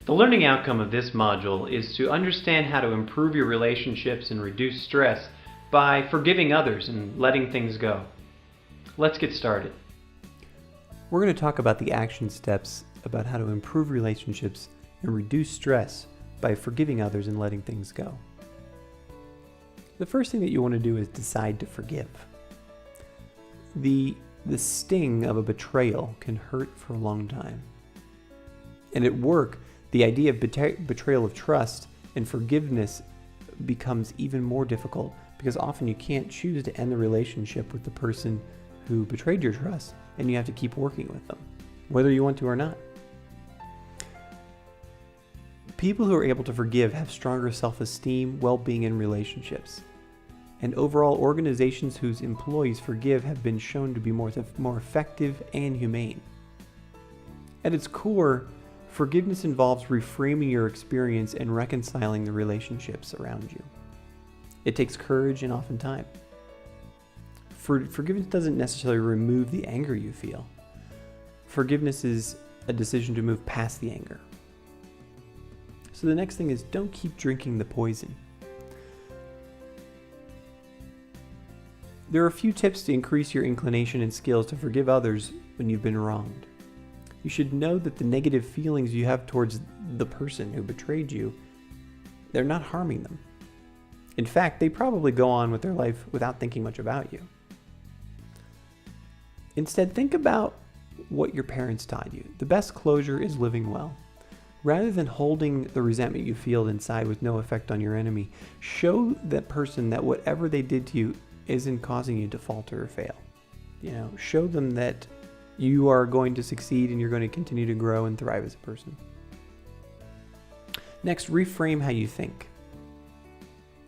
The learning outcome of this module is to understand how to improve your relationships and reduce stress by forgiving others and letting things go. Let's get started. We're going to talk about the action steps about how to improve relationships and reduce stress by forgiving others and letting things go. The first thing that you want to do is decide to forgive. The sting of a betrayal can hurt for a long time. And at work, the idea of betrayal of trust and forgiveness becomes even more difficult because often you can't choose to end the relationship with the person who betrayed your trust, and you have to keep working with them, whether you want to or not. People who are able to forgive have stronger self-esteem, well-being, and relationships. And overall, organizations whose employees forgive have been shown to be more effective and humane. At its core, forgiveness involves reframing your experience and reconciling the relationships around you. It takes courage and often time. Forgiveness doesn't necessarily remove the anger you feel. Forgiveness is a decision to move past the anger. So the next thing is, don't keep drinking the poison. There are a few tips to increase your inclination and skills to forgive others when you've been wronged. You should know that the negative feelings you have towards the person who betrayed you, they're not harming them. In fact, they probably go on with their life without thinking much about you. Instead, think about what your parents taught you. The best closure is living well. Rather than holding the resentment you feel inside with no effect on your enemy, show that person that whatever they did to you isn't causing you to falter or fail. Show them that you are going to succeed and you're going to continue to grow and thrive as a person. Next, reframe how you think.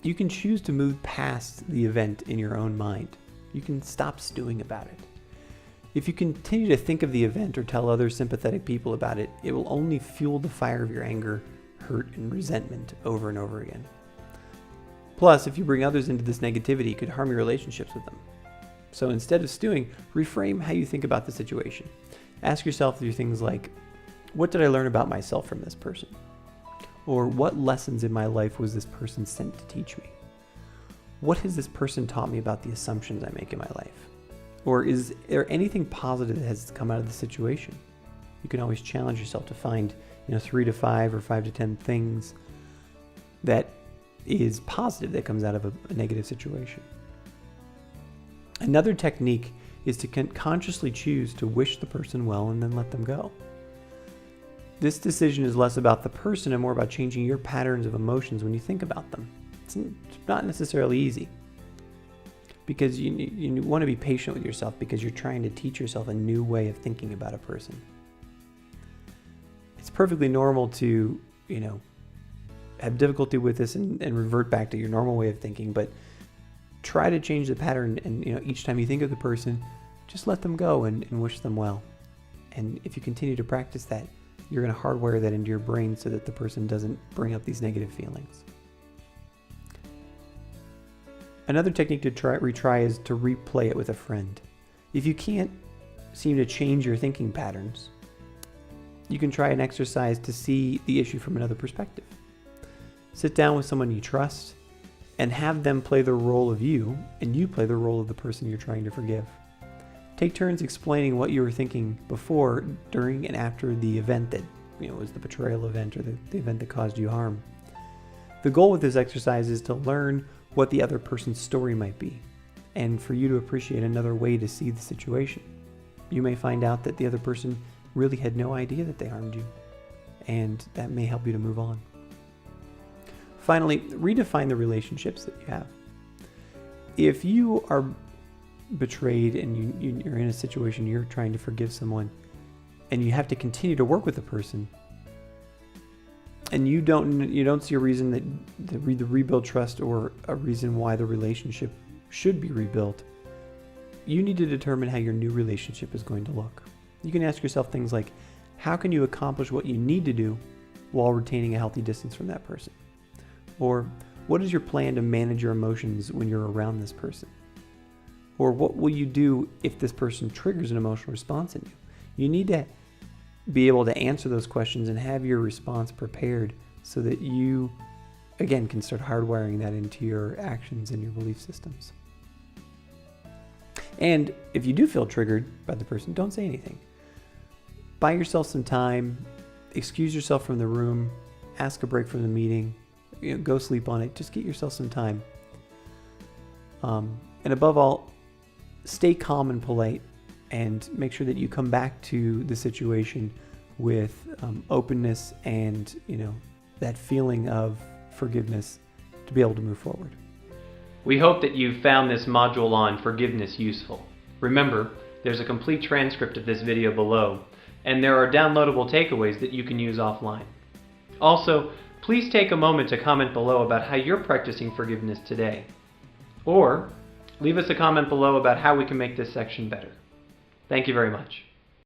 You can choose to move past the event in your own mind. You can stop stewing about it. If you continue to think of the event or tell other sympathetic people about it, it will only fuel the fire of your anger, hurt, and resentment over and over again. Plus, if you bring others into this negativity, it could harm your relationships with them. So instead of stewing, reframe how you think about the situation. Ask yourself things like, what did I learn about myself from this person? Or what lessons in my life was this person sent to teach me? What has this person taught me about the assumptions I make in my life? Or is there anything positive that has come out of the situation? You can always challenge yourself to find 3 to 5 or 5 to 10 things that is positive that comes out of a negative situation. Another technique is to consciously choose to wish the person well and then let them go. This decision is less about the person and more about changing your patterns of emotions when you think about them. It's not necessarily easy because you want to be patient with yourself because you're trying to teach yourself a new way of thinking about a person. It's perfectly normal to, have difficulty with this and revert back to your normal way of thinking, but try to change the pattern and each time you think of the person, just let them go and wish them well. And if you continue to practice that, you're going to hardwire that into your brain so that the person doesn't bring up these negative feelings. Another technique to retry is to replay it with a friend. If you can't seem to change your thinking patterns, you can try an exercise to see the issue from another perspective. Sit down with someone you trust and have them play the role of you, and you play the role of the person you're trying to forgive. Take turns explaining what you were thinking before, during, and after the event that was the betrayal event or the event that caused you harm. The goal with this exercise is to learn what the other person's story might be, and for you to appreciate another way to see the situation. You may find out that the other person really had no idea that they harmed you, and that may help you to move on. Finally, redefine the relationships that you have. If you are betrayed and you're in a situation you're trying to forgive someone and you have to continue to work with the person and you don't see a reason that the rebuild trust or a reason why the relationship should be rebuilt, you need to determine how your new relationship is going to look. You can ask yourself things like, how can you accomplish what you need to do while retaining a healthy distance from that person? Or what is your plan to manage your emotions when you're around this person? Or what will you do if this person triggers an emotional response in you? You need to be able to answer those questions and have your response prepared so that you, again, can start hardwiring that into your actions and your belief systems. And if you do feel triggered by the person, don't say anything. Buy yourself some time, excuse yourself from the room, ask a break from the meeting, go sleep on it, just get yourself some time. And above all, stay calm and polite, and make sure that you come back to the situation with openness and that feeling of forgiveness to be able to move forward. We hope that you found this module on forgiveness useful. Remember, there's a complete transcript of this video below, and there are downloadable takeaways that you can use offline. Also, please take a moment to comment below about how you're practicing forgiveness today. Or leave us a comment below about how we can make this section better. Thank you very much.